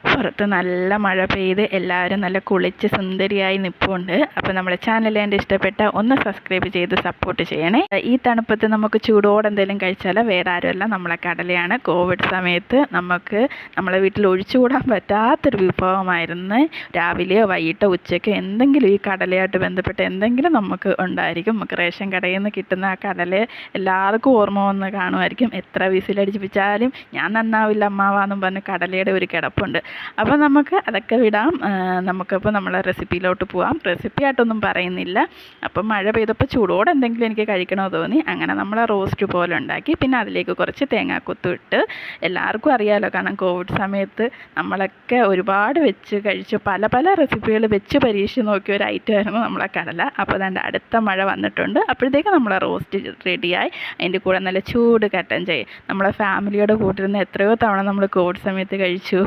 പുറത്ത് നല്ല മഴ പെയ്ത് എല്ലാവരും നല്ല കുളിച്ച് സുന്ദരിയായി നിൽപ്പുണ്ട്. അപ്പോൾ നമ്മുടെ ചാനൽ എൻ്റെ ഇഷ്ടപ്പെട്ട ഒന്ന് സബ്സ്ക്രൈബ് ചെയ്ത് സപ്പോർട്ട് ചെയ്യണേ. ഈ തണുപ്പത്ത് നമുക്ക് ചൂടോടെ എന്തെങ്കിലും കഴിച്ചാൽ വേറെ ആരുമല്ല നമ്മളെ കടലയാണ്. കോവിഡ് സമയത്ത് നമ്മളെ വീട്ടിൽ ഒഴിച്ചുകൂടാൻ പറ്റാത്തൊരു വിഭവമായിരുന്നു. രാവിലെയോ വൈകിട്ടോ ഉച്ചയ്ക്കോ എന്തെങ്കിലും ഈ കടലയായിട്ട് ബന്ധപ്പെട്ട് എന്തെങ്കിലും നമുക്ക് ഉണ്ടായിരിക്കും. നമുക്ക് റേഷൻ കടയിൽ നിന്ന് കിട്ടുന്ന ആ കടല എല്ലാവർക്കും ഓർമ്മ വന്ന് കാണുമായിരിക്കും. എത്ര വിസിലടിപ്പിച്ചാലും ഞാൻ നന്നാവില്ല അമ്മാവാന്നും പറഞ്ഞ് കടലയുടെ ഒരു കിടപ്പുണ്ട്. അപ്പോൾ നമുക്ക് അതൊക്കെ വിടാം. നമുക്കപ്പോൾ നമ്മളെ റെസിപ്പിയിലോട്ട് പോവാം. റെസിപ്പിയായിട്ടൊന്നും പറയുന്നില്ല. അപ്പം മഴ പെയ്തപ്പോൾ ചൂടോടെ എന്തെങ്കിലും എനിക്ക് കഴിക്കണമെന്ന് തോന്നി. അങ്ങനെ നമ്മൾ റോസ്റ്റ് പോലെ ഉണ്ടാക്കി. പിന്നെ അതിലേക്ക് കുറച്ച് തേങ്ങാക്കൊത്ത് ഇട്ട്, എല്ലാവർക്കും അറിയാമല്ലോ, കാരണം കോവിഡ് സമയത്ത് നമ്മളൊക്കെ ഒരുപാട് വെച്ച് കഴിച്ചു പല പല റെസിപ്പികൾ വെച്ച് പരീക്ഷിച്ച് നോക്കിയ ഒരു ഐറ്റമായിരുന്നു നമ്മളെ കടല. അപ്പോൾ അതുകൊണ്ട് അടുത്ത മഴ വന്നിട്ടുണ്ട്. അപ്പോഴത്തേക്ക് നമ്മളെ റോസ്റ്റ് റെഡിയായി. അതിൻ്റെ കൂടെ നല്ല ചൂട് കട്ടൻ ചായ നമ്മളെ ഫാമിലിയോട് കൂട്ടിരുന്ന എത്രയോ തവണ നമ്മൾ കോവിഡ് സമയത്ത് കഴിച്ചു.